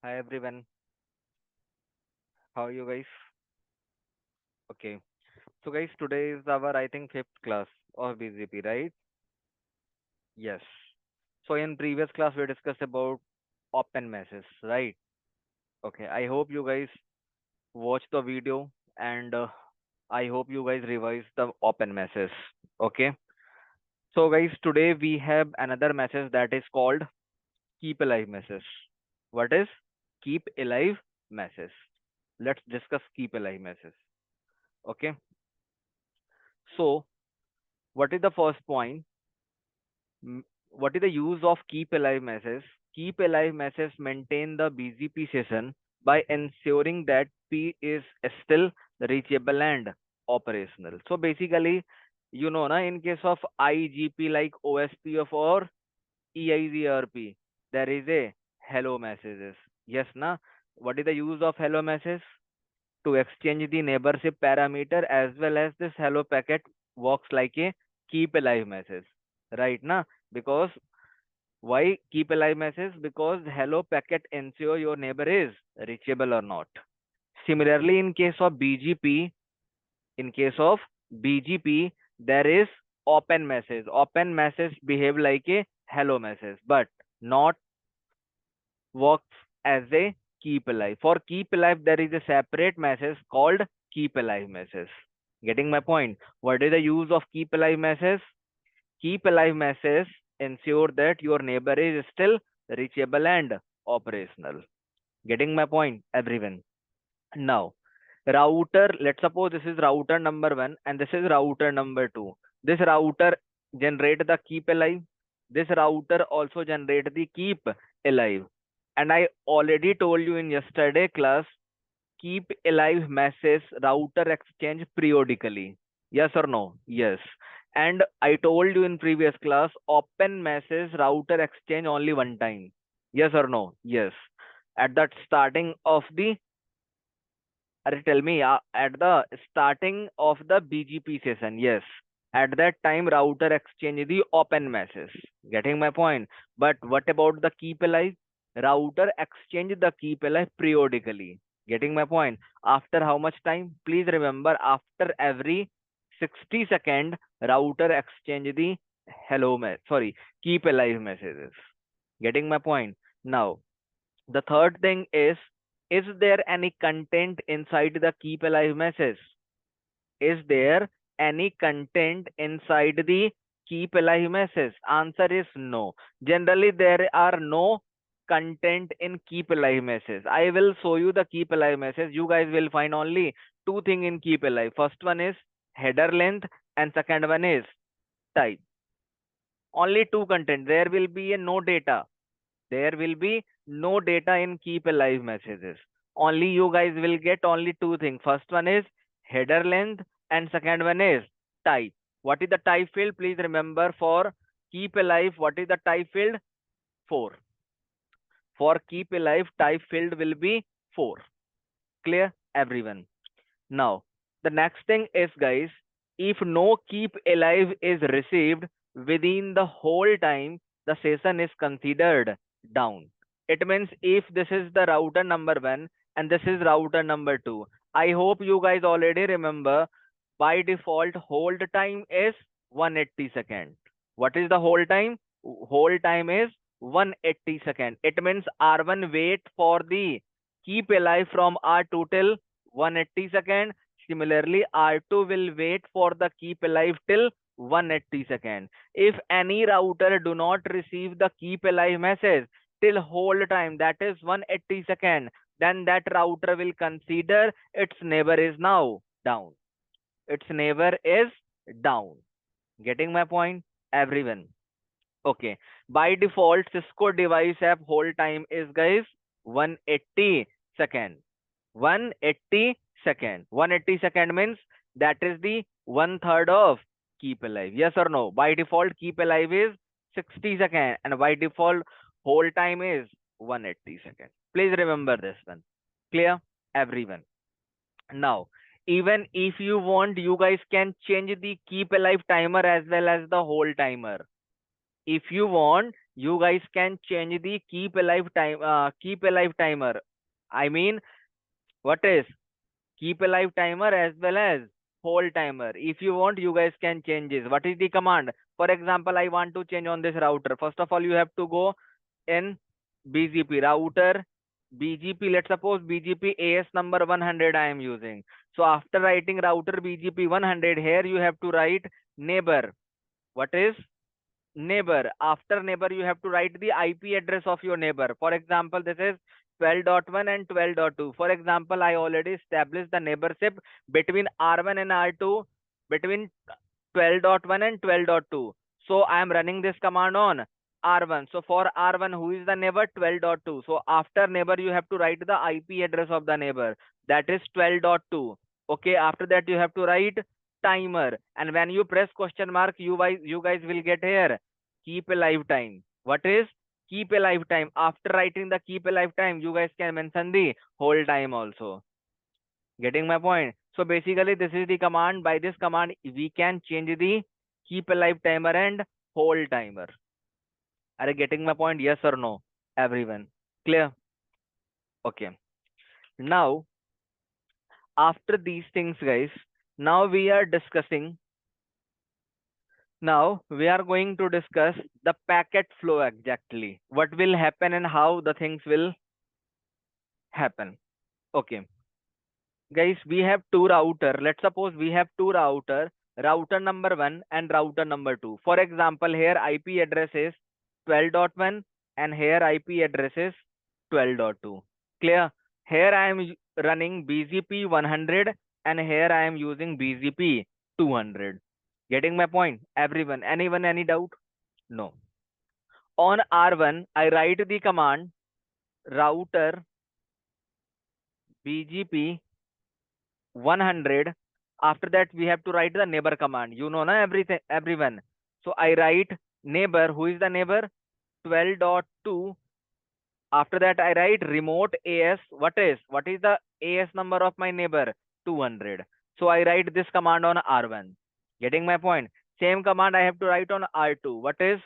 Hi everyone, how are you guys? Okay, so guys, today is our I think fifth class of BGP, right? Yes. So in previous class we discussed about open messes, right? Okay, I hope you guys watch the video and I hope you guys revise the open messes. Okay. So guys, today we have another message that is called keep alive messes. What is keep alive messes? Let's discuss keep alive messes. Okay. So what is the first point? What is the use of keep alive messes? Keep alive messes maintain the BGP session by ensuring that P is still reachable and operational. So basically, na, in case of IGP like OSPF or EIGRP, there is a hello messages. Yes, na. What is the use of hello message? To exchange the neighborship parameter as well as this hello packet works like a keep alive message, right na? Because why keep alive message? Because hello packet ensure your neighbor is reachable or not. Similarly, in case of BGP, there is open message. Open message behave like a hello message, but not works as a keep alive. For keep alive, there is a separate message called keep alive message. Getting my point? What is the use of keep alive message? Keep alive message ensure that your neighbor is still reachable and operational. Getting my point, everyone? Now, router, let's suppose this is router number one and this is router number two. This router generate the keep alive. This router also generate the keep alive. And I already told you in yesterday class, keep alive message router exchange periodically. Yes or no? Yes. And I told you in previous class, open message router exchange only one time. Yes or no? Yes. At that starting of the tell me, at the starting of the BGP session, yes. At that time, router exchange the open message. Getting my point? But what about the keep alive? Router exchange the keep alive periodically. Getting my point? After how much time? Please remember, after every 60 second, router exchange the keep alive messages. Getting my point? Now, the third thing is there any content inside the keep alive message? Is there any content inside the keep alive message? Answer is no. Generally, there are no content in keep alive message. I will show you the keep alive message. You guys will find only two things in keep alive. First one is header length and second one is type. Only two content. There will be a no data. There will be no data in keep alive messages. Only you guys will get only two things. First one is header length and second one is type. What is the type field? Please remember, for keep alive, what is the type field? 4. For keep alive, type field will be 4. Clear, everyone? Now, the next thing is, guys, if no keep alive is received within the whole time, the session is considered down. It means if this is the router number one and this is router number two, I hope you guys already remember by default hold time is 180 second. What is the hold time? Hold time is 180 second. It means R1 wait for the keep alive from R2 till 180 second. Similarly, R2 will wait for the keep alive till 180 second. If any router do not receive the keep alive message till hold time, that is 180 second, then that router will consider its neighbor is now down. Its neighbor is down. Getting my point, everyone? Okay. By default, Cisco device app hold time is, guys, 180 second. 180 second. 180 second means that is the one third of keep alive. Yes or no? By default, keep alive is 60 second and by default, hold time is 180 second. Please remember this one. Clear? Everyone. Now, even if you want, you guys can change the keep alive timer as well as the hold timer. If you want, you guys can change the keep alive timer. I mean, what is keep alive timer as well as hold timer? If you want, you guys can change this. What is the command? For example, I want to change on this router. First of all, you have to go in BGP router, BGP. Let's suppose BGP AS number 100 I am using. So after writing router BGP 100, here you have to write neighbor. What is neighbor? After neighbor, you have to write the IP address of your neighbor. For example, this is 12.1 and 12.2. For example, I already established the neighborship between R1 and R2, between 12.1 and 12.2. So I am running this command on R1. So for R1, who is the neighbor? 12.2. So after neighbor, you have to write the IP address of the neighbor. That is 12.2. Okay, after that you have to write timer. And when you press question mark, you guys will get here keep a lifetime. What is keep a lifetime? After writing the keep a lifetime, you guys can mention the whole time also. Getting my point? So basically, this is the command. By this command, we can change the keep alive timer and hold timer. Are you getting my point? Yes or no? Everyone. Clear? Okay. Now, after these things, guys, now we are discussing. Now we are going to discuss the packet flow exactly. What will happen and how the things will happen. Okay. Guys, we have two router. Let's suppose we have two router number 1 and router number 2. For example, here IP address is 12.1 and here IP address is 12.2. Clear? Here I am running BGP 100 and here I am using BGP 200. Getting my point? Everyone? Anyone? Any doubt? No. On R1, I write the command router BGP 100. After that, we have to write the neighbor command. You know, na everything, everyone. So I write neighbor. Who is the neighbor? 12.2. After that, I write remote AS. What is the AS number of my neighbor? 200. So I write this command on R1. Getting my point? Same command I have to write on R2. What is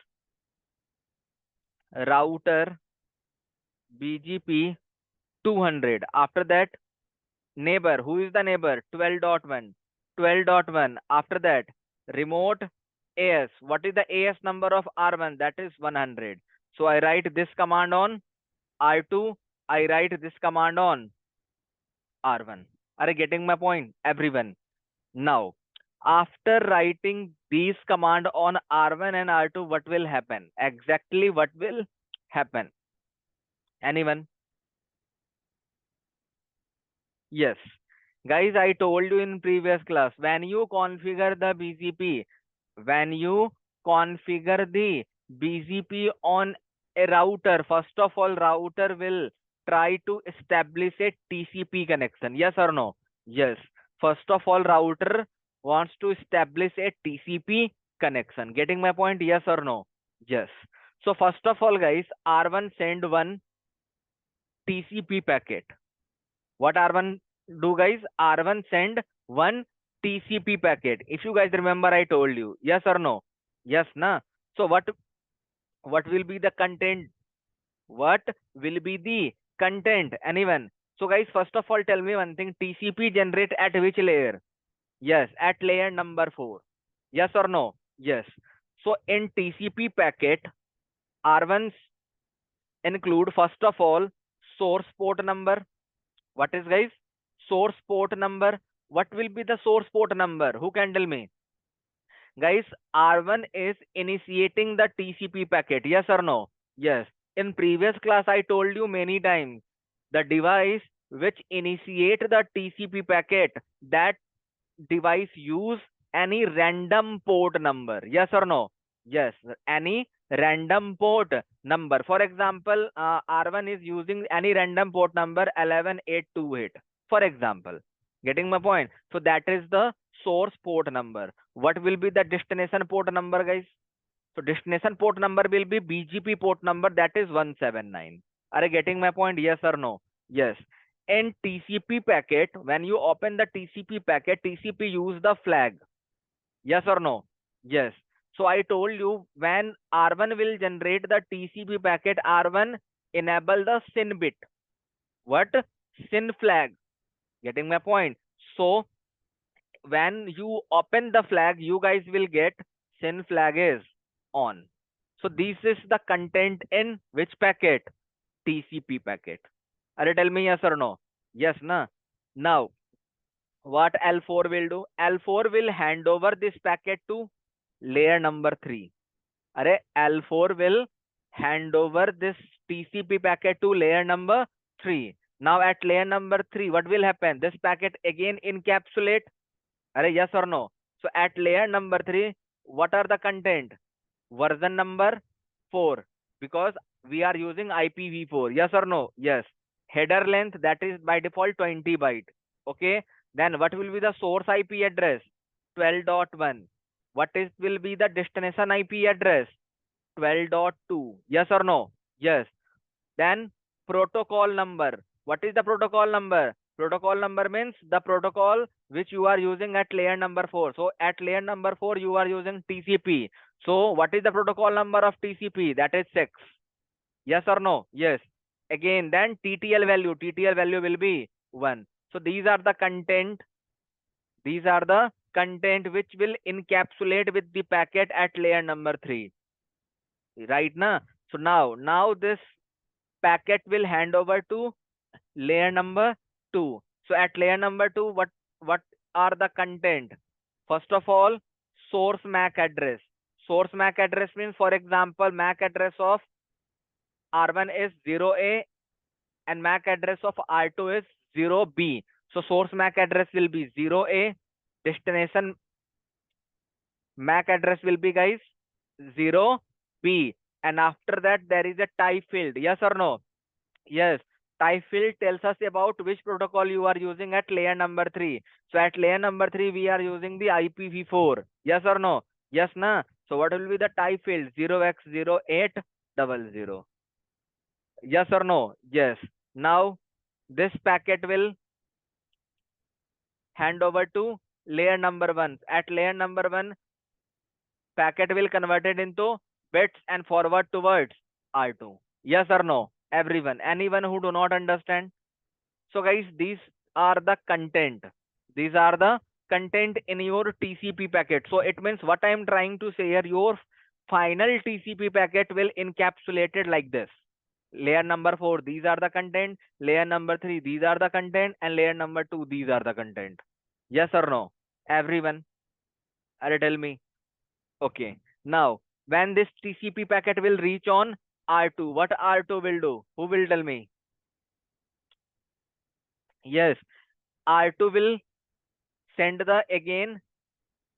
router BGP 200? After that, neighbor. Who is the neighbor? 12.1. 12.1. After that, remote AS. What is the AS number of R1? That is 100. So I write this command on R2. I write this command on R1. Are you getting my point, everyone? Now, after writing these command on R1 and R2, what will happen? Exactly what will happen? Anyone? Yes. Guys, I told you in previous class, when you configure the BGP, when you configure the BGP on a router, first of all, router will try to establish a TCP connection. Yes or no? Yes. First of all, router wants to establish a TCP connection. Getting my point? Yes or no? Yes. So first of all, guys, R1 send one TCP packet. What R1 do, guys? R1 send one TCP packet. If you guys remember, I told you. Yes or no? Yes, na? So what will be the content? What will be the content? Anyone? So guys, first of all, tell me one thing. TCP generate at which layer? Yes, at layer number 4. Yes or no? Yes. So in TCP packet, R1s include first of all source port number. What is, guys? Source port number. What will be the source port number? Who can tell me? Guys, R1 is initiating the TCP packet. Yes or no? Yes. In previous class, I told you many times, the device which initiate the TCP packet, that device use any random port number. Yes or no? Yes, any random port number. For example, R1 is using any random port number 11828. For example, getting my point? So that is the source port number. What will be the destination port number, guys? So destination port number will be BGP port number, that is 179. Are you getting my point? Yes or no? Yes. In TCP packet, when you open the TCP packet, TCP use the flag. Yes or no? Yes. So I told you when R1 will generate the TCP packet, R1 enable the SYN bit. What? SYN flag. Getting my point? So when you open the flag, you guys will get SYN flag is on. So this is the content in which packet? TCP packet. Are tell me yes or no? Yes, na? Now, what L4 will do? L4 will hand over this packet to layer number 3. Are L4 will hand over this TCP packet to layer number 3. Now at layer number 3, what will happen? This packet again encapsulate. Are yes or no? So at layer number 3, what are the content? Version number 4, because we are using IPv4. Yes or no? Yes. Header length, that is by default 20 byte. Okay. Then what will be the source IP address? 12.1. What is will be the destination IP address? 12.2. Yes or no? Yes. Then protocol number. What is the protocol number? Protocol number means the protocol which you are using at layer number 4. So at layer number 4 you are using TCP. So what is the protocol number of TCP? That is 6. Yes or no? Yes. Again, then TTL value. TTL value will be 1. So these are the content. These are the content which will encapsulate with the packet at layer number 3. Right now. So now this packet will hand over to layer number 2. So at layer number 2, what are the content? First of all, source MAC address. Source MAC address means, for example, MAC address of R1 is 0A and MAC address of R2 is 0B. So source MAC address will be 0A. Destination MAC address will be, guys, 0B. And after that, there is a type field. Yes or no? Yes. Type field tells us about which protocol you are using at layer number 3. So at layer number 3, we are using the IPv4. Yes or no? Yes, na? So what will be the type field? 0x0800. Yes or no? Yes. Now this packet will hand over to layer number 1. At layer number 1, packet will convert it into bits and forward towards R2. Yes or no? Everyone. Anyone who do not understand? So guys, these are the content. These are the content in your TCP packet. So it means what I am trying to say here, your final TCP packet will encapsulate it like this. Layer number 4, these are the content. Layer number 3, these are the content. And layer number 2, these are the content. Yes or no? Everyone? Are tell me. Okay. Now, when this TCP packet will reach on R2, what R2 will do? Who will tell me? Yes, R2 will send the again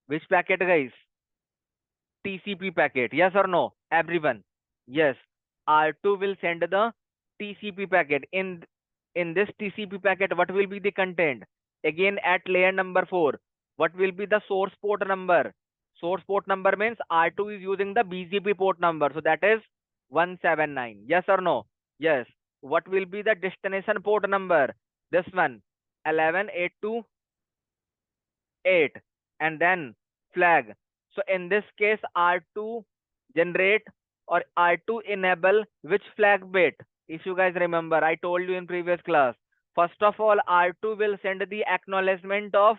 which packet, guys? TCP packet. Yes or no? Everyone. Yes. R2 will send the TCP packet. In this TCP packet, what will be the content? Again at layer number 4. What will be the source port number? Source port number means R2 is using the BGP port number. So that is 179. Yes or no? Yes. What will be the destination port number? This one. 11828. And then flag. So in this case, R2 generate or R2 enable which flag bit? If you guys remember, I told you in previous class. First of all, R2 will send the acknowledgement of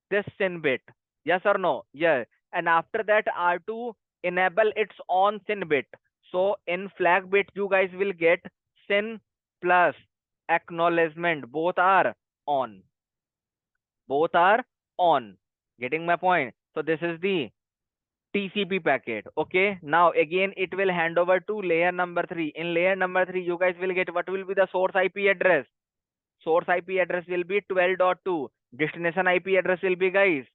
this SYN bit. Yes or no? Yeah. And after that, R2 enable its own SYN bit. So in flag bit, you guys will get SYN plus acknowledgement. Both are on. Both are on. Getting my point? So this is the TCP packet. Okay. Now again, it will hand over to layer number 3. In layer number 3, you guys will get what will be the source IP address. Source IP address will be 12.2. Destination IP address will be, guys,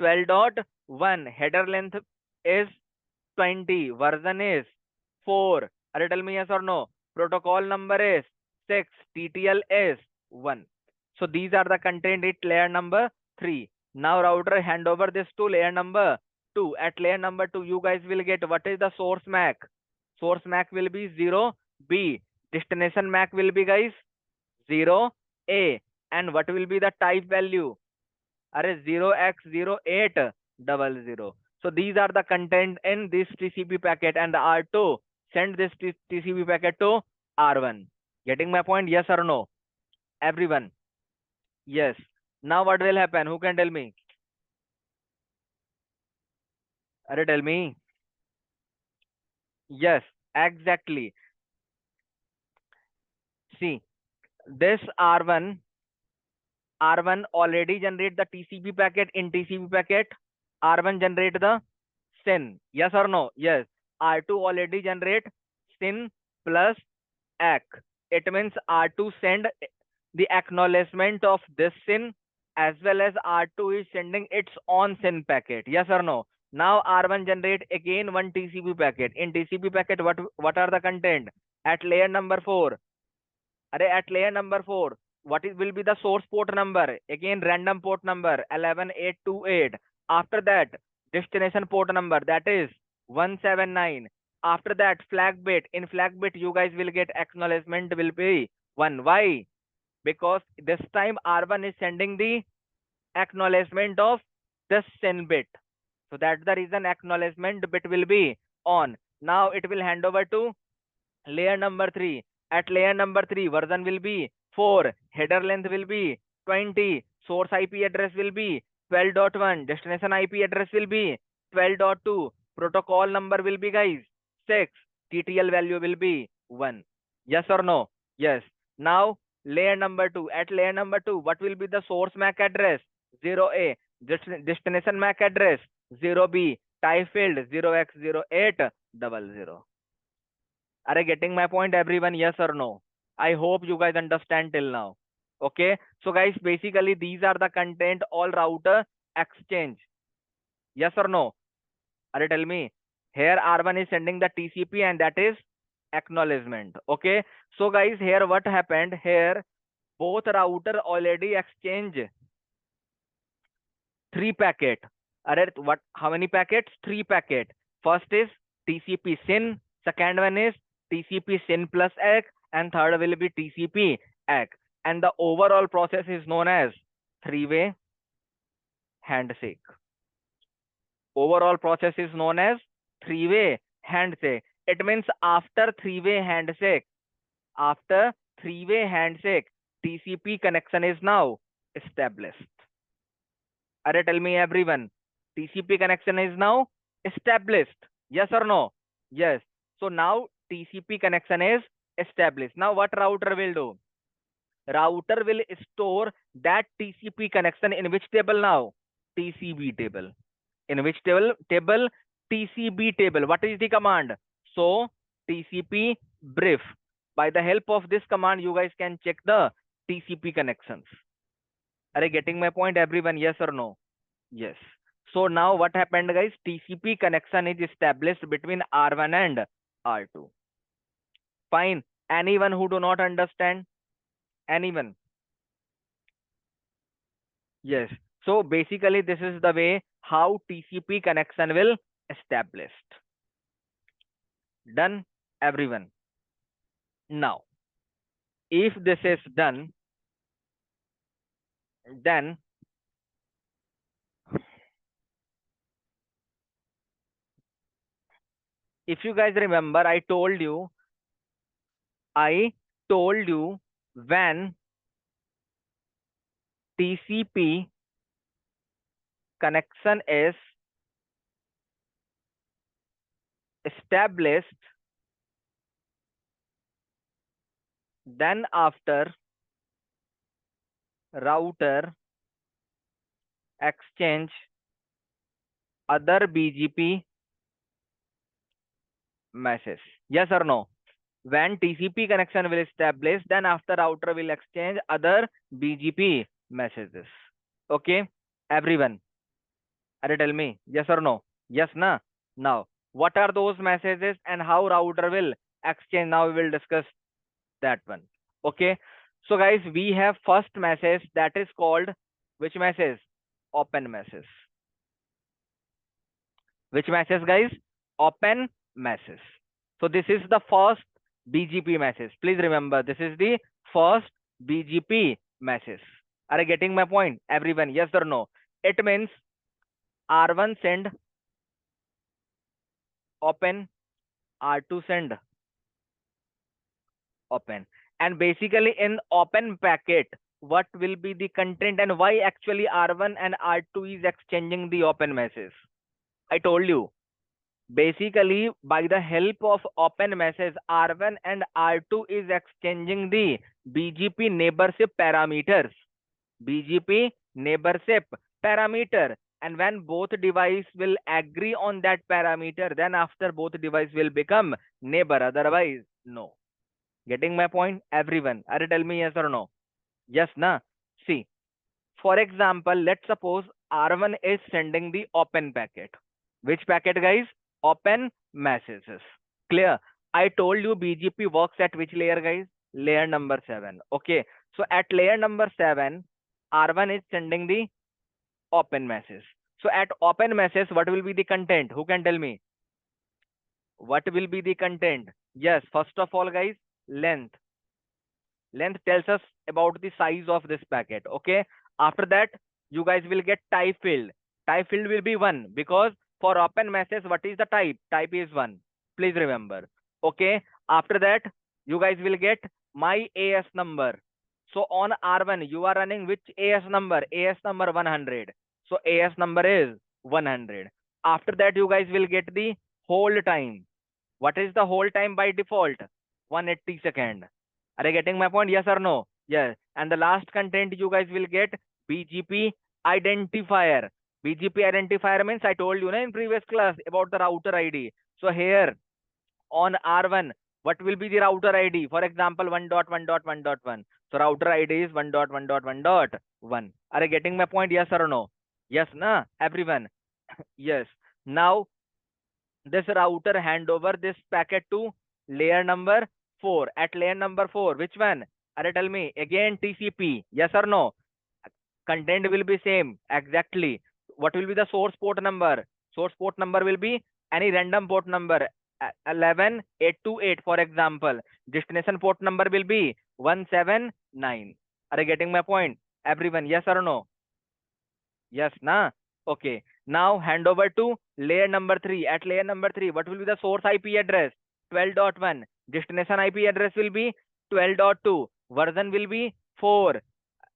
12.1. Header length is 20. Version is 4. Are you tell me yes or no? Protocol number is 6. TTL is 1. So these are the content at layer number 3. Now router hand over this to layer number 2. At layer number 2, you guys will get what is the source MAC. Source MAC will be 0B. Destination MAC will be, guys, 0A. And what will be the type value? Are 0x0800. So these are the content in this TCP packet, and the R2 send this TCP packet to R1. Getting my point? Yes or no? Everyone? Yes. Now what will happen? Who can tell me? Are tell me? Yes, exactly. See, this R1 already generate the TCP packet. In TCP packet, R1 generate the SYN. Yes or no? Yes. R2 already generate SYN plus ACK. It means R2 send the acknowledgement of this SYN, as well as R2 is sending its own SYN packet. Yes or no? Now R1 generate again one TCP packet. In TCP packet, what are the content? At layer number 4, at layer number 4, what is will be the source port number? Again, random port number 11828. After that, destination port number, that is 179. After that, flag bit. In flag bit, you guys will get acknowledgement will be 1. Why? Because this time R1 is sending the acknowledgement of this SYN bit. So that's the reason acknowledgement bit will be on. Now it will hand over to layer number 3. At layer number 3, version will be 4, header length will be 20, source IP address will be 12.1, destination IP address will be 12.2, protocol number will be, guys, 6, TTL value will be 1. Yes or no? Yes. Now layer number 2. At layer number 2, what will be the source MAC address? 0A. Destination MAC address 0B. Type field 0x0800. Are getting my point, everyone? Yes or no? I hope you guys understand till now. Okay. So guys, basically these are the content all router exchange. Yes or no? Are tell me. Here R1 is sending the TCP, and that is acknowledgement. Okay. So guys, here what happened? Here both router already exchange 3 packet. What? How many packets? 3 packet. First is TCP SYN. Second one is TCP SYN plus ACK, and third will be TCP ACK. And the overall process is known as three-way handshake. Overall process is known as three-way handshake. It means after three-way handshake, TCP connection is now established. Are tell me, everyone, TCP connection is now established. Yes or no? Yes. So now TCP connection is established. Now what router will do? Router will store that TCP connection in which table now? TCB table. In which table? Table TCB table. What is the command? So TCP brief. By the help of this command, you guys can check the TCP connections. Are you getting my point, everyone? Yes or no? Yes. So now what happened, guys? TCP connection is established between R1 and R2. Fine. Anyone who do not understand? Anyone? Yes. So basically this is the way how TCP connection will established. Done, everyone? Now, if this is done, then if you guys remember, I told you when TCP connection is established, then after router exchange other BGP message. Yes or no? When TCP connection will establish, then after router will exchange other BGP messages. Okay, everyone, are you tell me yes or no? Yes, na? Now, what are those messages and how router will exchange? Now we will discuss that one. Okay, so guys, we have first message, that is called which message? Open message. Which message, guys? Open message. So this is the first BGP message. Please remember, this is the first BGP message. Are you getting my point, everyone? Yes or no? It means R1 send open, R2 send, open. And basically in open packet, what will be the content and why actually R1 and R2 is exchanging the open message? I told you. Basically, by the help of open message, R1 and R2 is exchanging the BGP neighborship parameters. BGP neighborship parameter. And when both device will agree on that parameter, then after both device will become neighbor. Otherwise, no. Getting my point? Everyone. Are you tell me yes or no? Yes, na? See, for example, let's suppose R1 is sending the open packet. Which packet, guys? Open messages. Clear? I told you BGP works at which layer, guys? Layer number 7. Okay. So at layer number 7, R1 is sending the open message. So at open message, what will be the content? Who can tell me? What will be the content? Yes, first of all, guys, length. Length tells us about the size of this packet. Okay. After that, you guys will get type field. Type field will be 1 because for open message, what is the type? Type is 1. Please remember. Okay. After that, you guys will get my AS number. So on R1, you are running which AS number? AS number 100. So AS number is 100. After that, you guys will get the hold time. What is the hold time by default? 180 second. Are you getting my point? Yes or no? Yes. And the last content you guys will get BGP identifier. BGP identifier means I told you in previous class about the router ID. So here on R1, what will be the router ID? For example, 1.1.1.1. So router ID is 1.1.1.1. Are you getting my point? Yes or no? Yes, na? Everyone. Yes. Now this router hand over this packet to layer number 4. At layer number 4, which one? Are tell me again TCP. Yes or no? Content will be same exactly. What will be the source port number? Source port number will be any random port number. 11828 for example. Destination port number will be 179. Are you getting my point? Everyone, yes or no? Yes, na? Okay. Now hand over to layer number 3. At layer number 3, what will be the source IP address? 12.1. Destination IP address will be 12.2. Version will be 4.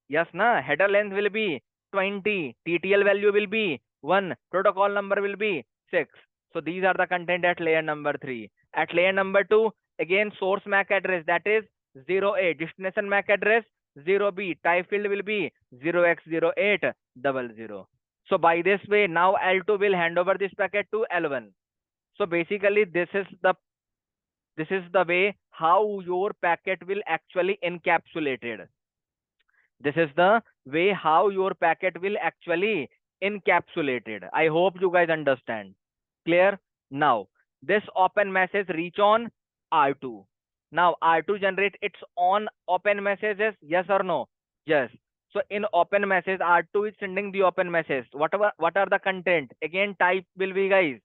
Yes, na? Header length will be 20. TTL value will be 1. Protocol number will be 6. So these are the content at layer number 3. At layer number 2, again source MAC address, that is 08. Destination MAC address 0B. Type field will be 0x0800. So by this way, now L2 will hand over this packet to L1. So basically this is the way how your packet will actually encapsulated. This is the way how your packet will actually encapsulated. I hope you guys understand. Clear? Now, this open message reach on R2. Now, R2 generate its own open messages. Yes or no? Yes. So in open message, R2 is sending the open message. What are the content? Again, type will be, guys.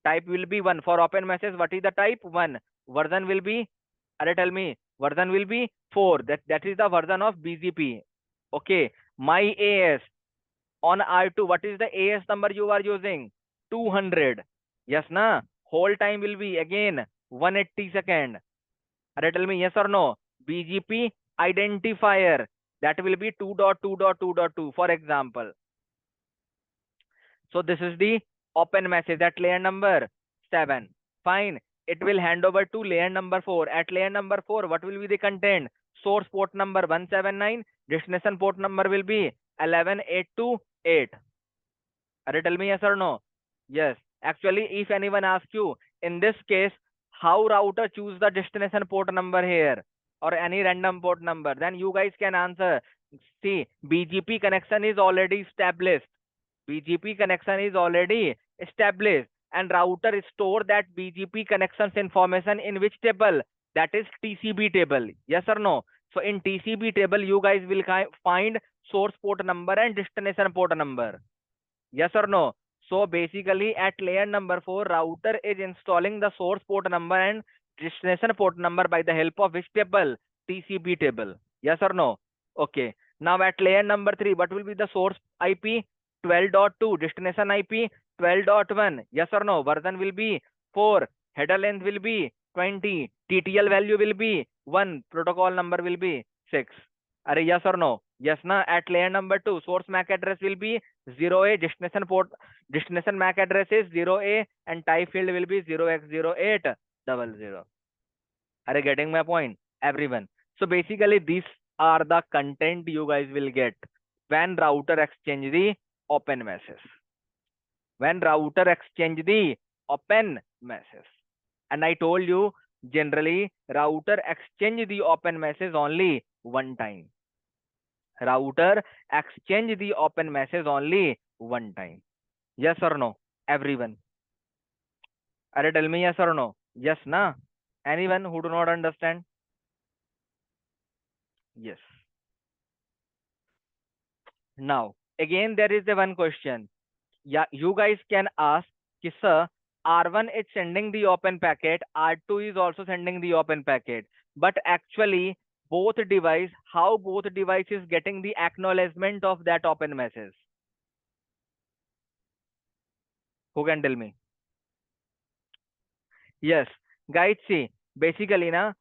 Type will be 1. For open message, what is the type? 1. Version will be, tell me, version will be 4. That is the version of BGP. Okay. My AS on R2, what is the AS number you are using? 200. Yes, na? Whole time will be again 180 second. Tell me yes or no? BGP identifier, that will be 2.2.2.2 for example. So this is the open message at layer number 7. Fine. It will hand over to layer number 4. At layer number 4, what will be the content? Source port number 179. Destination port number will be 11828. Tell me yes or no? Yes. Actually, if anyone asks you, in this case, how router choose the destination port number here or any random port number, then you guys can answer. See, BGP connection is already established. BGP connection is already established and router store that BGP connections information in which table? That is TCB table. Yes or no? So in TCB table, you guys will find source port number and destination port number. Yes or no? So basically at layer number 4, router is installing the source port number and destination port number by the help of which table? TCB table. Yes or no? Okay. Now at layer number 3, what will be the source IP? 12.2. Destination IP 12.1. Yes or no? Version will be 4, header length will be 20, TTL value will be 1, protocol number will be 6. Are yes or no? Yes, na? At layer number 2, source MAC address will be 0A, destination MAC address is 0A, and type field will be 0x0800. Are you getting my point, everyone? So basically, these are the content you guys will get when router exchange the open message. When router exchange the open message. And I told you, generally, router exchange the open message only one time. Router exchange the open message only one time. Yes or no, everyone? Are you tell me yes or no? Yes, na? Anyone who do not understand? Yes. Now, again, there is the one question. Yeah, you guys can ask, ki, sir, R1 is sending the open packet, R2 is also sending the open packet. But actually, how both devices getting the acknowledgement of that open message? Who can tell me? Yes, guys, see, basically, na,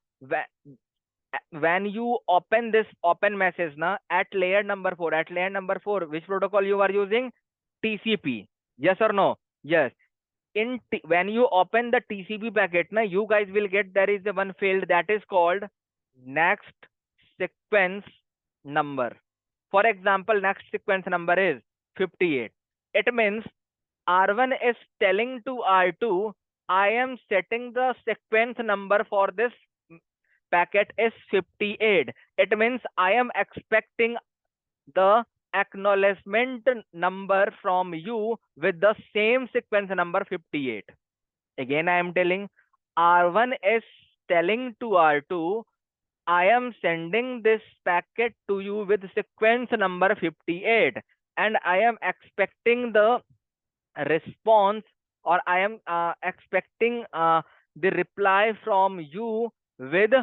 when you open this open message na at layer number 4, which protocol you are using? TCP. Yes or no? Yes. When you open the TCP packet na, you guys will get there is a one field that is called next sequence number. For example, next sequence number is 58. It means R1 is telling to R2, I am setting the sequence number for this packet is 58. It means I am expecting the acknowledgement number from you with the same sequence number 58. Again, I am telling, R1 is telling to R2, I am sending this packet to you with sequence number 58, and I am expecting the response, or I am expecting the reply from you with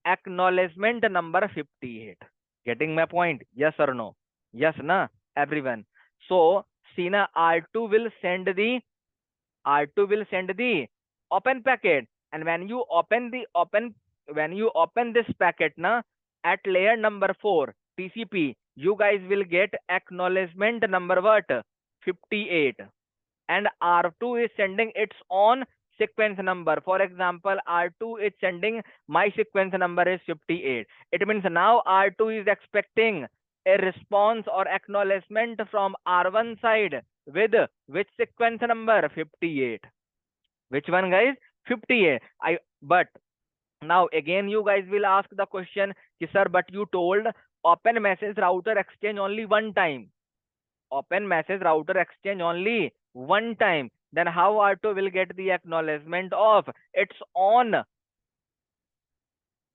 acknowledgement number 58. Getting my point? Yes or no? Yes, na, everyone? So, see na, R2 will send the open packet, and when you open this packet na at layer number 4 TCP, you guys will get acknowledgement number what? 58. And R2 is sending its own sequence number. For example, R2 is sending my sequence number is 58. It means now R2 is expecting a response or acknowledgement from R1 side with which sequence number? 58. Which one, guys? 58. But now again you guys will ask the question, sir, but you told open message router exchange only one time. Open message router exchange only one time, then how R2 will get the acknowledgement of its own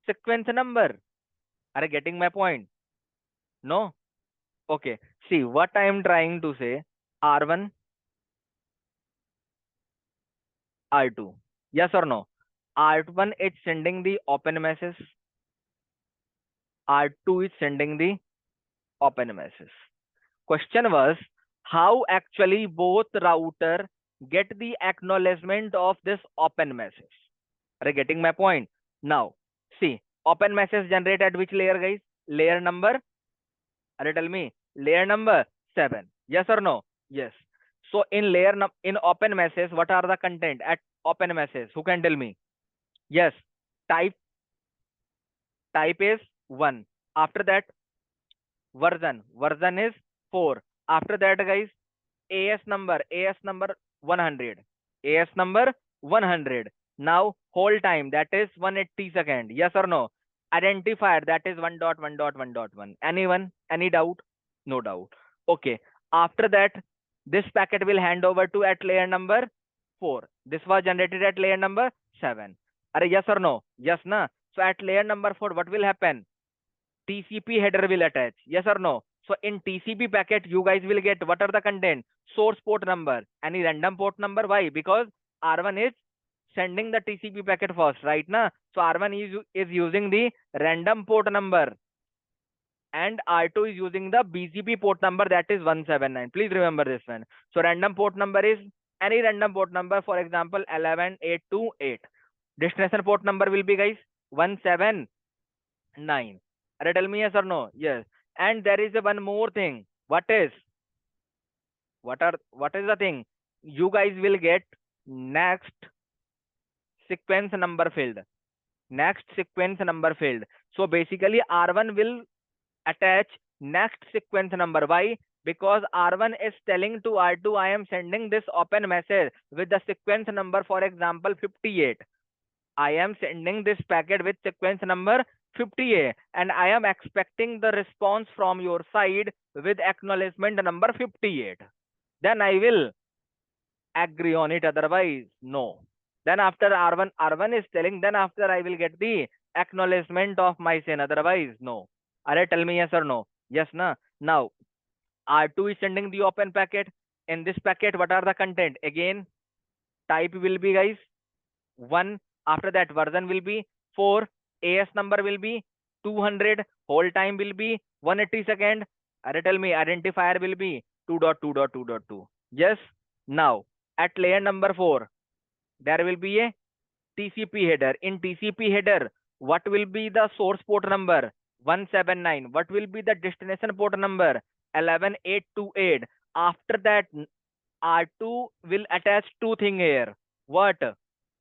sequence number? Are you getting my point? No? Okay. See what I am trying to say. R1, R2. Yes or no? R1 is sending the open message. R2 is sending the open message. Question was, how actually both router get the acknowledgement of this open message? Are you getting my point? Now, see, open message generate at which layer, guys? Layer number? Are you tell me? Layer number 7. Yes or no? Yes. So in in open message, what are the content at open message? Who can tell me? Yes. Type is 1. After that, version is 4. After that, guys, AS number 100. AS number 100. Now hold time, that is 180 second. Yes or no? Identifier, that is 1.1.1.1. Anyone? Any doubt? No doubt. Okay. After that, this packet will hand over to at layer number 4. This was generated at layer number 7. Are yes or no? Yes, na? So at layer number 4, what will happen? TCP header will attach. Yes or no? So in TCP packet, you guys will get what are the content? Source port number. Any random port number. Why? Because R1 is sending the TCP packet first, right? Na? So R1 is using the random port number, and R2 is using the BGP port number, that is 179. Please remember this one. So random port number is any random port number, for example 11828. Destination port number will be, guys, 179. Tell me yes or no. Yes. And there is a one more thing. What is the thing? You guys will get next sequence number field. Next sequence number field. So basically R1 will attach next sequence number. Why? Because R1 is telling to R2, I am sending this open message with the sequence number, for example 58. I am sending this packet with sequence number 58 and I am expecting the response from your side with acknowledgement number 58. Then I will agree on it, otherwise no. Then after R1 is telling, then after I will get the acknowledgement of my sin, otherwise no. Are tell me yes or no. Yes na. Now R2 is sending the open packet. In this packet, what are the content? Again, type will be, guys, 1. After that, version will be 4. AS number will be 200. Hold time will be 180 second. Are tell me identifier will be 2.2.2.2. Yes. Now at layer number 4, there will be a TCP header. In TCP header, what will be the source port number? 179. What will be the destination port number? 11828. After that, R2 will attach two things here. What?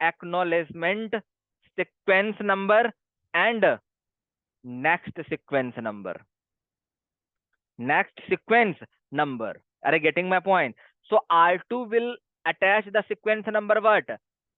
Acknowledgement sequence number and next sequence number. Next sequence number. Are you getting my point? So R2 will attach the sequence number what?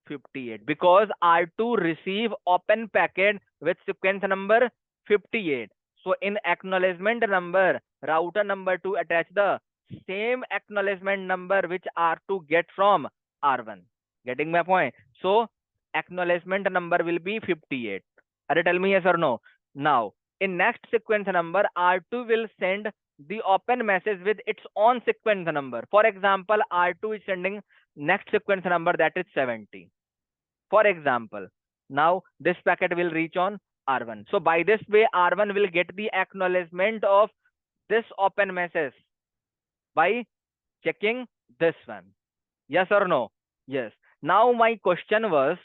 58, because R2 receive open packet with sequence number 58. So in acknowledgement number, router number 2 attach the same acknowledgement number which R2 get from R1. Getting my point? So acknowledgement number will be 58. Are you tell me yes or no? Now in next sequence number, R2 will send the open message with its own sequence number. For example, R2 is sending next sequence number, that is 70. For example, now this packet will reach on R1. So by this way, R1 will get the acknowledgement of this open message by checking this one. Yes or no? Yes. Now my question was,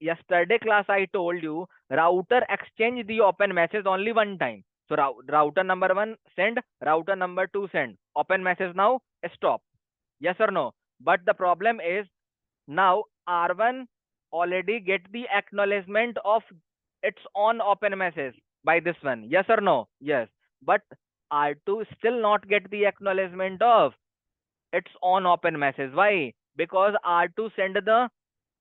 yesterday class I told you router exchange the open message only one time. So router number 1 send, router number 2 send. Open message now stop. Yes or no? But the problem is now R1 already get the acknowledgement of its own open message by this one. Yes or no? Yes. But R2 still not get the acknowledgement of its own open message. Why? Because R2 send the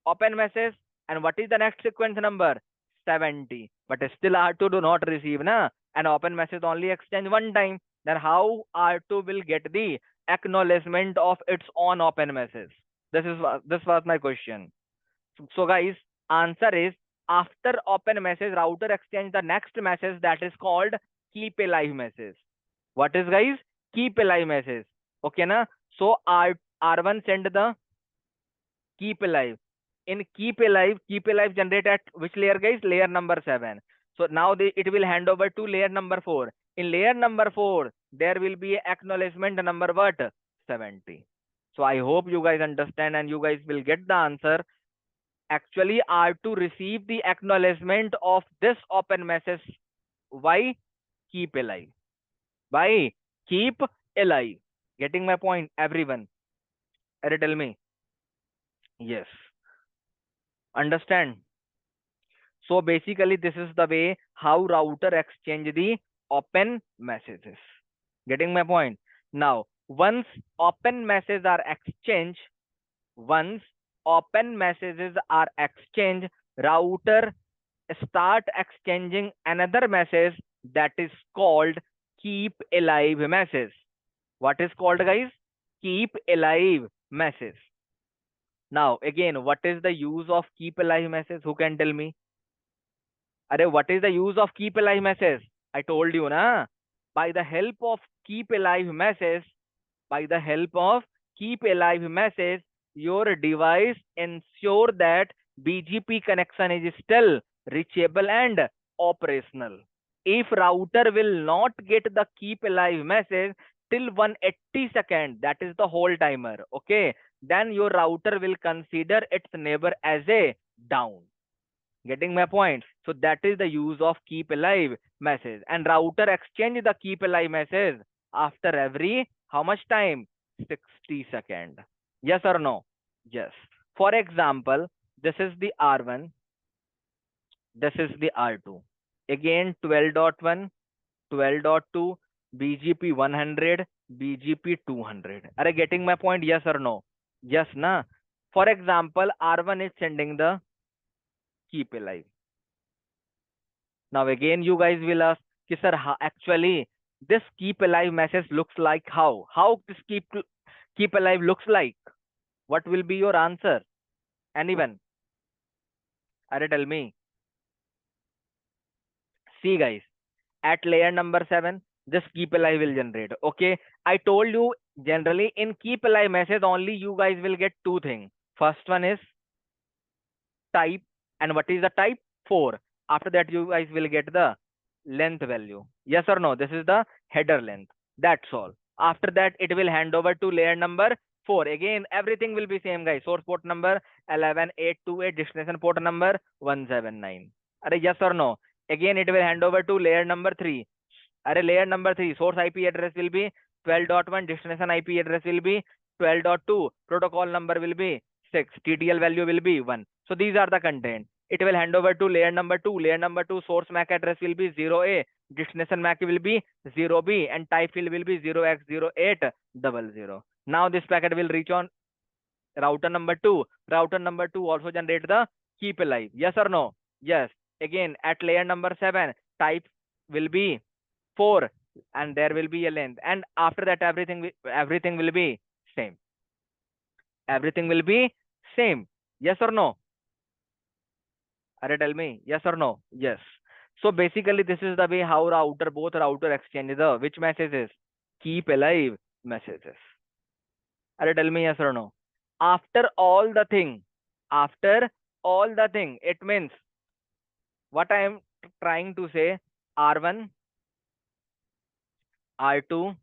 open message, and what is the next sequence number? 70. But still R2 do not receive na, and open message only exchange one time. Then how R2 will get the acknowledgement of its own open message? This was my question. So guys, answer is, after open message, router exchange the next message, that is called keep alive message. What is, guys? Keep alive message. Okay na? So R1 send the keep alive. In keep alive generate at which layer, guys? Layer number 7. So now it will hand over to layer number 4. In layer number 4, there will be acknowledgement number what? 70. So I hope you guys understand and you guys will get the answer. Actually, R2 receive the acknowledgement of this open message. Why? Keep alive. Why? Keep alive. Getting my point, everyone? Tell me. Yes. Understand? So basically, this is the way how router exchange the open messages. Getting my point? Now, once open messages are exchanged, router start exchanging another message, that is called keep alive message. What is called, guys? Keep alive message. Now again, what is the use of keep alive message? Who can tell me? What is the use of keep alive message? I told you na. By the help of keep alive message, your device ensure that BGP connection is still reachable and operational. If router will not get the keep alive message till 180 second, that is the whole timer, okay, then your router will consider its neighbor as a down. Getting my point? So that is the use of keep alive message. And router exchange the keep alive message after every how much time? 60 second. Yes or no? Yes. For example, this is the R1, this is the R2. Again 12.1, 12.2, BGP 100, BGP 200. Are you getting my point? Yes or no? Yes, na? For example, R1 is sending the keep alive. Now again you guys will ask, ki, sir, actually this keep alive message looks like how? How this keep alive looks like? What will be your answer? Anyone? Are tell me. See guys, at layer number 7, this keep alive will generate. Okay, I told you generally in keep alive message only you guys will get two things. First one is type, and what is the type? 4. After that you guys will get the length value. Yes or no? This is the header length. That's all. After that it will hand over to layer number 4. Again everything will be same guys. Source port number 11828, destination port number 179. Are yes or no? Again it will hand over to layer number 3. Are layer number 3, source IP address will be 12.1, destination IP address will be 12.2, protocol number will be 6, TTL value will be 1. So these are the content. It will hand over to layer number 2. Layer number 2, source MAC address will be 0A, destination MAC will be 0B, and type field will be 0x0800. Now this packet will reach on router number 2. Router number 2 also generate the keep alive. Yes or no? Yes. Again at layer number 7, type will be 4, and there will be a length, and after that everything will be same. Everything will be same. Yes or no? Are tell me yes or no? Yes. So basically this is the way how both router exchange the which messages? Keep alive messages. Are tell me yes or no? After all the thing, after all the thing, it means what I am trying to say, R1, R2,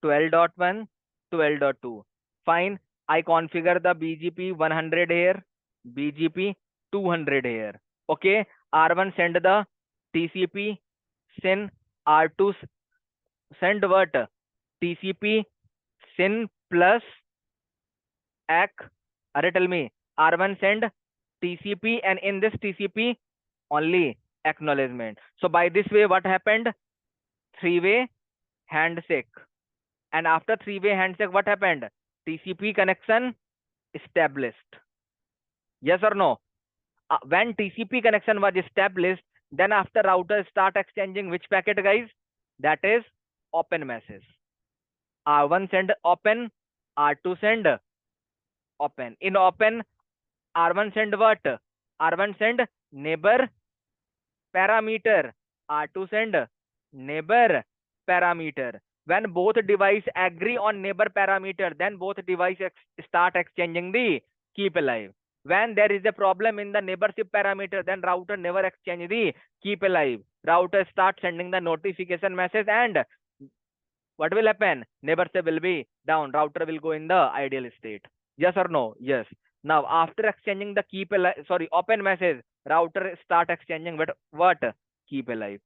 12.1, 12.2. Fine. I configure the BGP 100 here, BGP 200 here. Okay. R1 send the TCP, SYN, R2 send what? TCP, SYN plus ACK. Are tell me. R1 send TCP, and in this TCP only acknowledgement. So by this way, what happened? Three-way handshake. And after three-way handshake, what happened? TCP connection established. Yes or no? When TCP connection was established, then after router start exchanging which packet, guys? That is open message. R1 send open, R2 send open. In open, R1 send what? R1 send neighbor parameter. R2 send neighbor parameter. When both device agree on neighbor parameter, then both devices start exchanging the keep alive. When there is a problem in the neighborship parameter, then router never exchange the keep alive. Router start sending the notification message, and what will happen? Neighborship will be down. Router will go in the ideal state. Yes or no? Yes. Now after exchanging the keep alive, sorry, open message, router start exchanging what? Keep alive.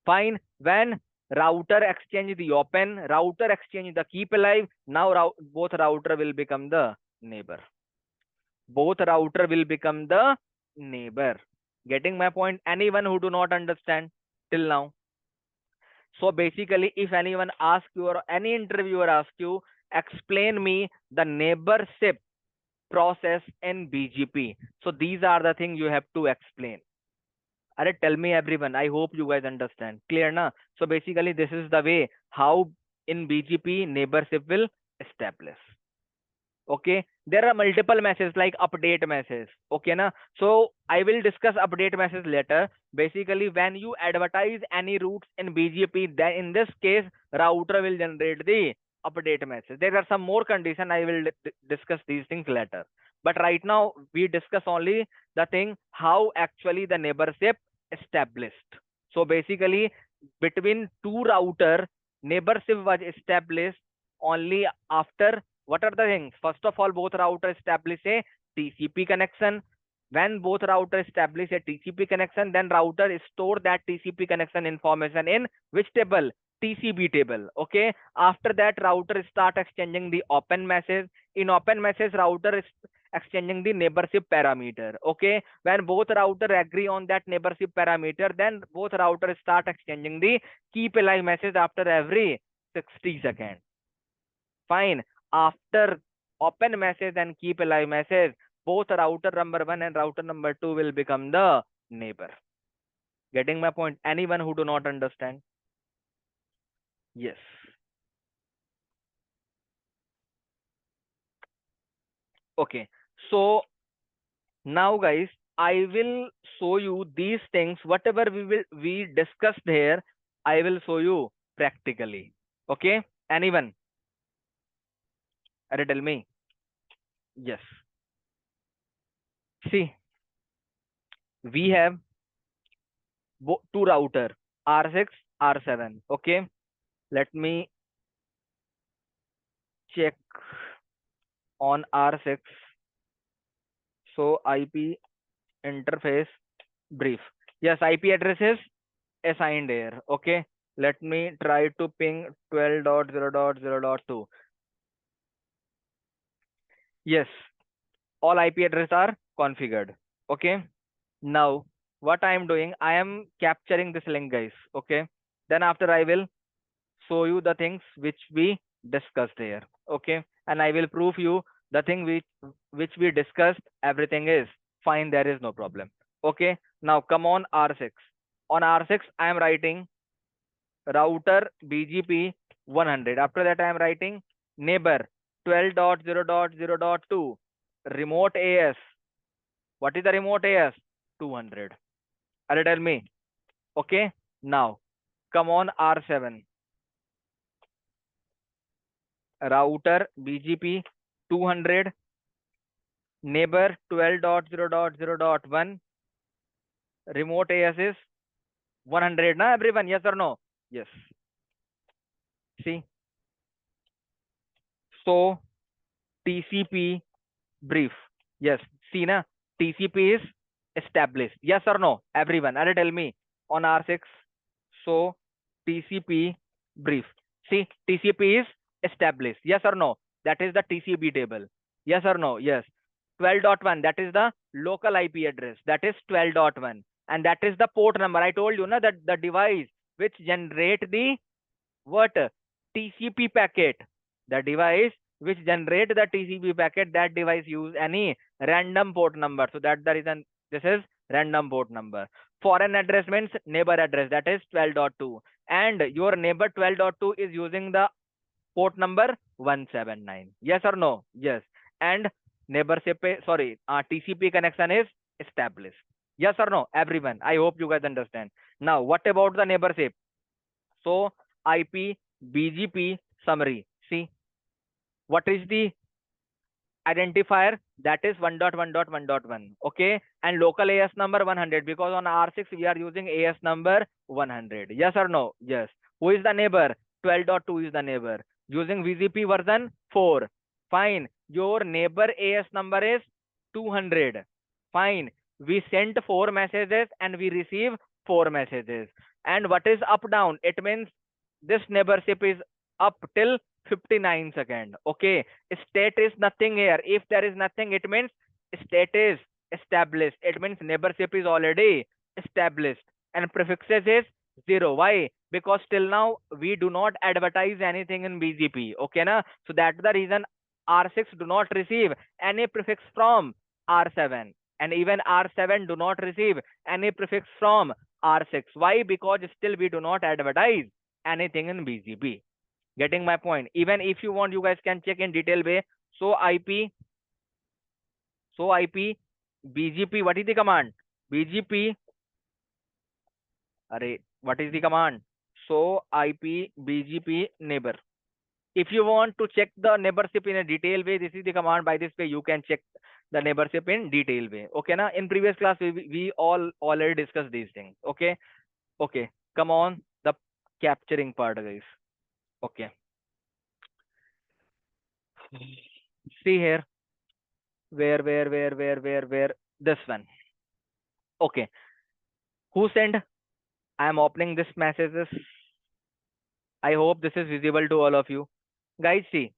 Fine. When router exchange the open, router exchange the keep alive, now both router will become the neighbor. Both router will become the neighbor. Getting my point? Anyone who do not understand till now? So basically, if anyone asks you or any interviewer asks you, explain me the neighborship process in BGP. So these are the things you have to explain. Are tell me everyone. I hope you guys understand. Clear na? So basically, this is the way how in BGP neighborship will establish. Okay, there are multiple messages like update message. Okay na? So I will discuss update message later. Basically, when you advertise any routes in BGP, then in this case router will generate the update message. There are some more condition. I will discuss these things later, but right now we discuss only the thing how actually the neighborship established. So basically, between two router Neighborship was established only after what are the things? First of all, both routers establish a TCP connection. When both routers establish a TCP connection, then router store that TCP connection information in which table? TCP table. Okay. After that, router start exchanging the open message. In open message, router is exchanging the neighborship parameter. Okay. When both router agree on that neighborship parameter, then both routers start exchanging the keep alive message after every 60 seconds. Fine. After open message and keep alive message, both router number one and router number two will become the neighbor. Getting my point? Anyone who do not understand? Yes. Okay. So now guys, I will show you these things. Whatever we discussed here, I will show you practically. Okay? Anyone? Tell me. Yes. See, we have two router R6, R7. Okay, let me check on R6. So IP interface brief. Yes, IP address is assigned here. Okay, let me try to ping 12.0.0.2. Yes, all IP addresses are configured. Okay, now what I am doing, I am capturing this link, guys. Okay, then after I will show you the things which we discussed here. Okay, and I will prove you the thing which we discussed, everything is fine, there is no problem. Okay, now come on R6. On R6 I am writing router BGP 100. After that I am writing neighbor 12.0.0.2 remote AS. What is the remote AS? 200. Are you tell me? Okay, now come on R7. Router BGP 200, neighbor 12.0.0.1, remote AS is 100. Na everyone? Yes or no? Yes. See, so TCP brief. Yes. See na, TCP is established. Yes or no? Everyone, are tell me on R6. So TCP brief. See, TCP is established. Yes or no? That is the TCP table. Yes or no? Yes. 12.1, that is the local IP address. That is 12.1. And that is the port number. I told you na, that the device which generate the what? TCP packet. The device which generate the TCP packet, that device use any random port number. So that's the reason this is random port number. Foreign address means neighbor address, that is 12.2. And your neighbor 12.2 is using the port number 179. Yes or no? Yes. And neighborship, sorry, TCP connection is established. Yes or no? Everyone. I hope you guys understand. Now, what about the neighborship? So, IP BGP summary. See, what is the identifier? That is 1.1.1.1. Okay, and local AS number 100, because on R6 we are using AS number 100. Yes or no? Yes. Who is the neighbor? 12.2 is the neighbor using VGP version 4. Fine. Your neighbor AS number is 200. Fine. We sent 4 messages and we receive 4 messages. And what is up down? It means this neighborship is up till 59 second. Okay, state is nothing here. If there is nothing, it means state is established. It means neighborship is already established. And prefixes is 0. Why? Because till now we do not advertise anything in BGP. Okay na? So that's the reason R6 do not receive any prefix from R7, and even R7 do not receive any prefix from R6. Why? Because still we do not advertise anything in BGP. Getting my point? Even if you want, you guys can check in detail way. So IP, so IP, BGP, what is the command? BGP, array, what is the command? So IP, BGP, neighbor. If you want to check the neighborship in a detail way, this is the command. By this way, you can check the neighborship in detail way. Okay, na? In previous class, we all already discussed these things. Okay, okay. Come on, the capturing part, guys. Okay. See here. Where? This one. Okay. Who sent? I am opening this messages. I hope this is visible to all of you. Guys, see.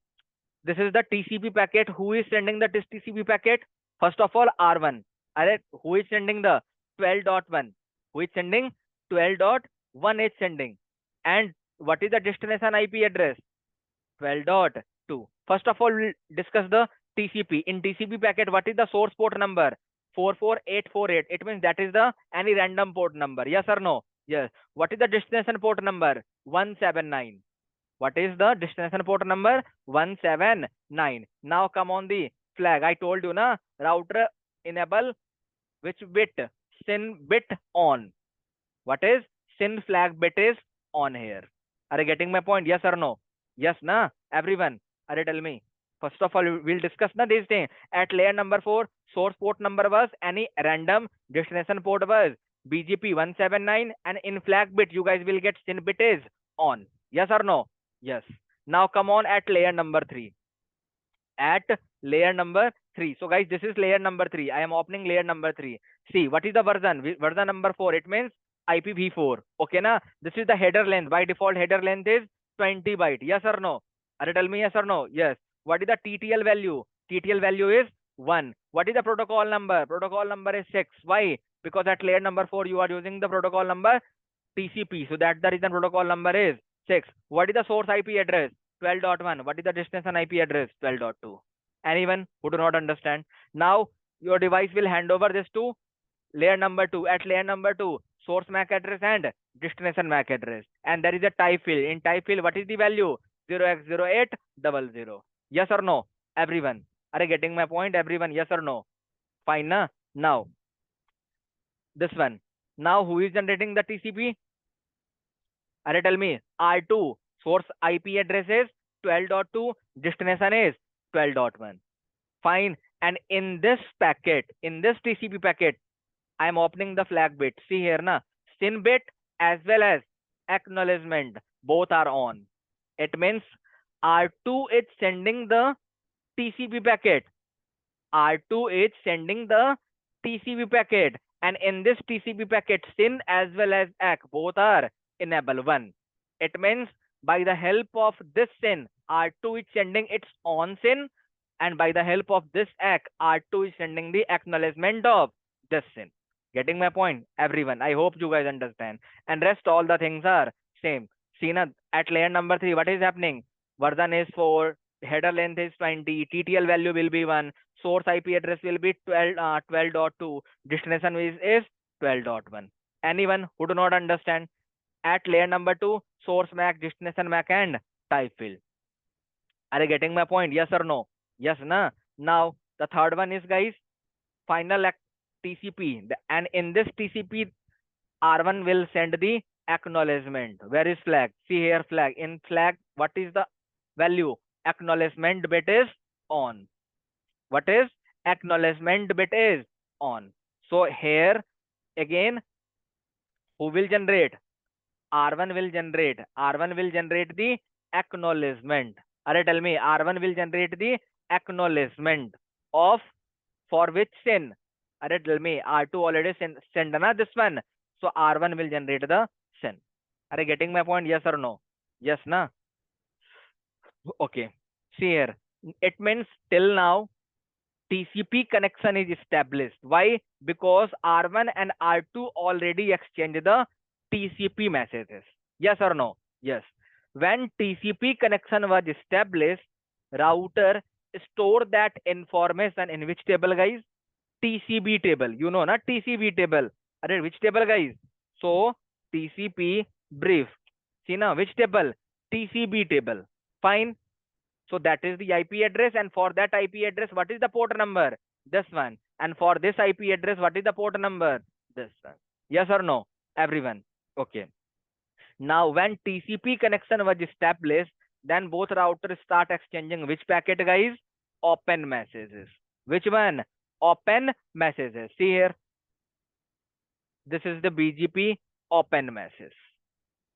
This is the TCP packet. Who is sending the TCP packet? First of all, R1. Alright, who is sending the 12.1? Who is sending 12.1 is sending. And what is the destination IP address? 12.2. First of all, we'll discuss the TCP. In TCP packet, what is the source port number? 44848. It means that is the any random port number. Yes or no? Yes. What is the destination port number? 179. What is the destination port number? 179. Now come on the flag. I told you na router enable which bit? SYN bit on. What is SYN flag bit is on here. Are you getting my point? Yes or no? Yes na everyone. Are you tell me? First of all, we'll discuss na this thing. At layer number 4, source port number was any random, destination port was BGP 179, and in flag bit you guys will get SYN bit is on. Yes or no? Yes. Now come on at layer number 3. At layer number 3. So guys, this is layer number 3. I am opening layer number 3. See, what is the version? Version number 4. It means IPv4. Okay na? This is the header length. By default, header length is 20 byte. Yes or no? Are you tell me yes or no? Yes. What is the TTL value? TTL value is 1. What is the protocol number? Protocol number is 6. Why? Because at layer number 4, you are using the protocol number TCP. So that's the reason protocol number is 6. What is the source IP address? 12.1. What is the destination IP address? 12.2. Anyone who do not understand? Now your device will hand over this to layer number 2. At layer number 2, source MAC address and destination MAC address. And there is a type field. In type field, what is the value? 0x0800. Yes or no? Everyone. Are you getting my point? Everyone, yes or no? Fine, na? Now, this one. Now, who is generating the TCP? Are you tell me? R2. Source IP address is 12.2. Destination is 12.1. Fine. And in this packet, in this TCP packet, I am opening the flag bit. See here, na? SYN bit as well as acknowledgement. Both are on. It means R2 is sending the TCP packet. R2 is sending the TCP packet. And in this TCP packet, SYN as well as ACK both are enable 1. It means by the help of this SYN, R2 is sending its own SYN, and by the help of this ACK, R2 is sending the acknowledgement of this SYN. Getting my point? Everyone. I hope you guys understand. And rest all the things are same. See na, at layer number 3, what is happening? Version is 4, header length is 20, TTL value will be 1, source IP address will be 12.2, destination is 12.1. Anyone who do not understand? At layer number 2, source MAC, destination MAC, and type field. Are you getting my point? Yes or no? Yes, na? Now, the third one is, guys, final TCP. And in this TCP, R1 will send the acknowledgement. Where is flag? See here, flag. In flag, what is the value? Acknowledgement bit is on. What is? Acknowledgement bit is on. So here, again, who will generate? R1 will generate. R1 will generate the acknowledgement. Alright, tell me, R1 will generate the acknowledgement of for which SYN? Alright, tell me, R2 already send na this one. So R1 will generate the SYN. Are you getting my point? Yes or no? Yes, na? Okay. See here. It means till now TCP connection is established. Why? Because R1 and R2 already exchanged the TCP messages. Yes or no? Yes. When TCP connection was established, router store that information in which table, guys? TCB table. You know, not TCB table. Which table, guys? So TCP brief. See now, which table? TCB table. Fine. So that is the IP address, and for that IP address, what is the port number? This one. And for this IP address, what is the port number? This one. Yes or no? Everyone. Okay. Now, when TCP connection was established, then both routers start exchanging which packet, guys? Open messages. Which one? Open messages. See here. This is the BGP open message.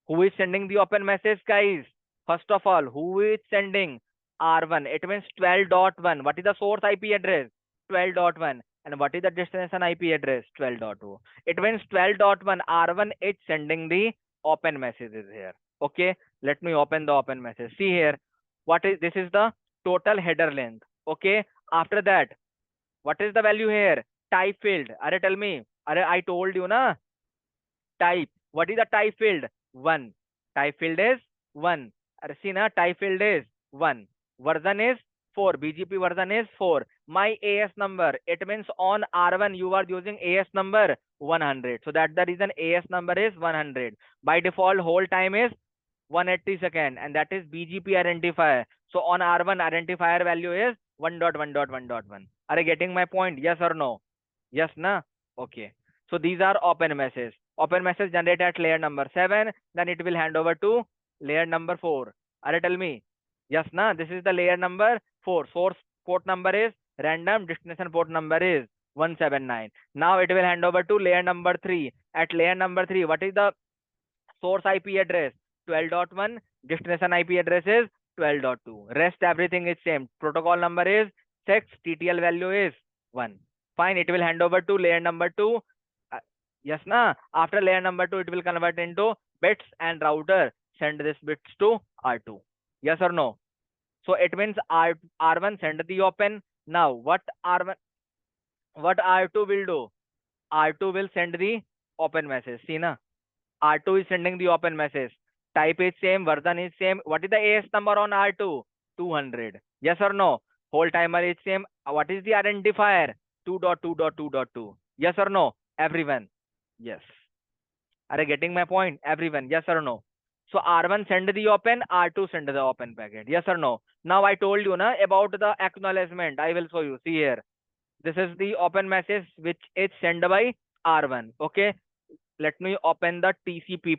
Who is sending the open message, guys? First of all, who is sending R1? It means 12.1. What is the source IP address? 12.1. And what is the destination IP address? 12.2. It means 12.1 R1 is sending the open messages here. Okay, let me open the open message. See here, what is this is the total header length. Okay, after that, what is the value here? Type field. Are tell me. Are I told you na type. What is the type field? 1. Type field is 1. See na, type field is 1. Version is 4. BGP version is 4. My AS number, it means on R1 you are using AS number 100. So that's the reason AS number is 100. By default, hold time is 180 second, and that is BGP identifier. So on R1, identifier value is 1.1.1.1. Are you getting my point? Yes or no? Yes, na? Okay. So these are open messages. Open message generated at layer number 7, then it will hand over to layer number 4. Are you tell me? Yes, na? This is the layer number 4. Source port number is random, destination port number is 179. Now it will hand over to layer number 3. At layer number 3, what is the source IP address? 12.1. Destination IP address is 12.2. Rest everything is same. Protocol number is 6. TTL value is 1. Fine. It will hand over to layer number 2. Uh, yes, na? After layer number 2, it will convert into bits, and router send this bits to R2. Yes or no? So it means R1 send the open. Now what R2 will do? R2 will send the open message. See na? R2 is sending the open message. Type is same, version is same. What is the AS number on R2? 200. Yes or no? Whole timer is same. What is the identifier? 2.2.2.2. Yes or no? Everyone. Yes. Are you getting my point? Everyone. Yes or no? So R1 send the open, R2 send the open packet. Yes or no? Now I told you na about the acknowledgement. I will show you. See here. This is the open message which is sent by R1. Okay. Let me open the TCP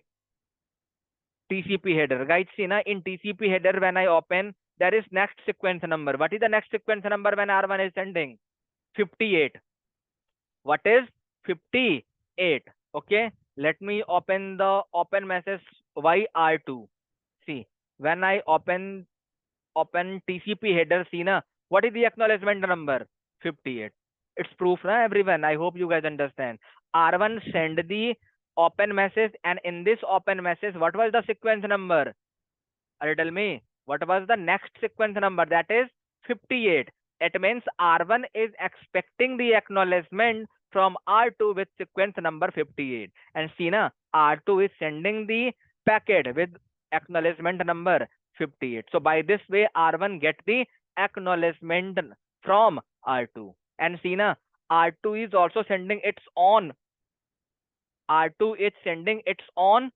header. Guys, see na, in TCP header when I open, there is next sequence number. What is the next sequence number when R1 is sending? 58. What is 58? Okay. Let me open the open message by R2. See, when I open TCP header, see na, what is the acknowledgement number? 58. It's proof na everyone. I hope you guys understand. R1 send the open message, and in this open message, what was the sequence number? Tell me, what was the next sequence number? That is 58. It means R1 is expecting the acknowledgement from R2 with sequence number 58. And see na, R2 is sending the packet with acknowledgement number 58. So by this way, R1 get the acknowledgement from R2. And see na, R2 is also sending its own R2 is sending its own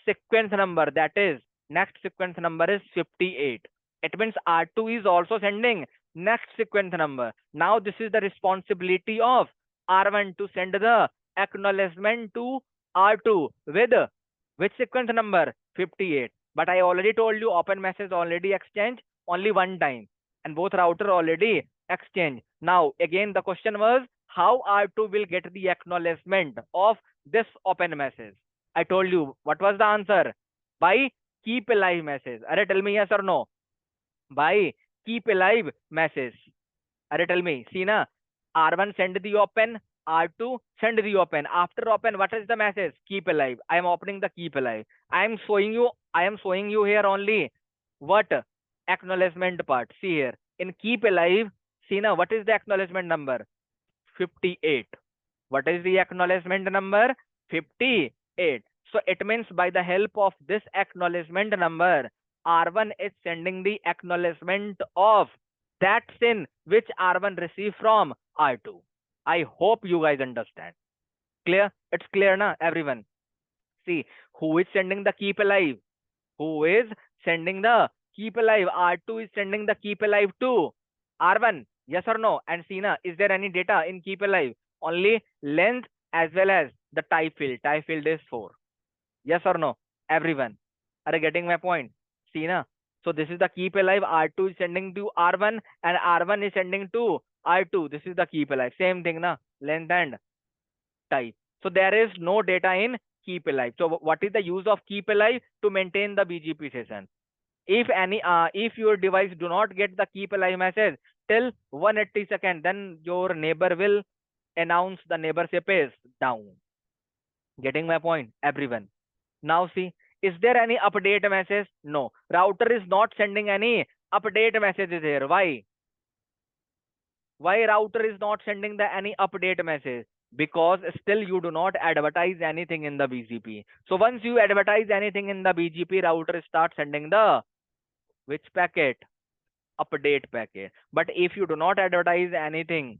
sequence number. That is, next sequence number is 58. It means R2 is also sending next sequence number. Now this is the responsibility of R1 to send the acknowledgement to R2 with which sequence number? 58. But I already told you open message already exchanged only one time, and both router already exchanged. Now again the question was how R2 will get the acknowledgement of this open message. I told you what was the answer? By keep alive message. Are tell me yes or no? By keep alive message. Are tell me. See na, R1 send the open, R2 send the open. After open, what is the message? Keep alive. I am opening the keep alive. I am showing you here only what acknowledgement part. See here. In keep alive, see na, what is the acknowledgement number? 58. What is the acknowledgement number? 58. So it means by the help of this acknowledgement number, R1 is sending the acknowledgement of that SYN which R1 received from R2. I hope you guys understand. Clear? It's clear na everyone? See, who is sending the keep alive? Who is sending the keep alive? R2 is sending the keep alive to R1. Yes or no? And see na, is there any data in keep alive? Only length as well as the type field. Type field is 4. Yes or no? Everyone. Are you getting my point? See na? So this is the keep alive. R2 is sending to R1 and R1 is sending to R2. This is the keep alive. Same thing na? Length and type. So there is no data in keep alive. So what is the use of keep alive? To maintain the BGP session. If your device do not get the keep alive message till 180 seconds, then your neighbor will announce the neighborship is down. Getting my point, everyone? Now see, is there any update message? No, router is not sending any update messages here. Why router is not sending the any update message? Because still you do not advertise anything in the BGP. So once you advertise anything in the BGP, router start sending the which packet? Update packet. But if you do not advertise anything,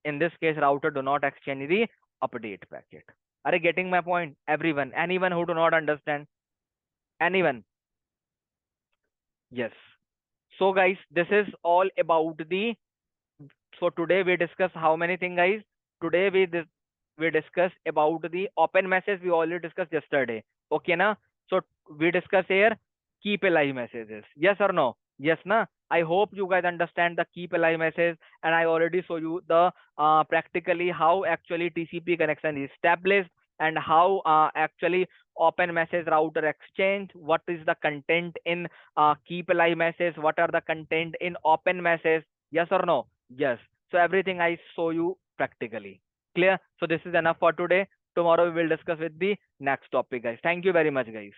in this case router do not exchange the update packet. Are you getting my point, everyone? Anyone who do not understand? Anyone? Yes. So guys, this is all about the. So today we discuss how many things, guys? Today we discuss about the open message. We already discussed yesterday. Okay, na? So we discuss here keep alive messages. Yes or no? Yes, na? I hope you guys understand the keep alive message, and I already show you the practically how actually TCP connection is established, and how actually open message router exchange. What is the content in keep alive message? What are the content in open message? Yes or no? Yes. So everything I show you practically. Clear? So this is enough for today. Tomorrow we will discuss with the next topic, guys. Thank you very much, guys.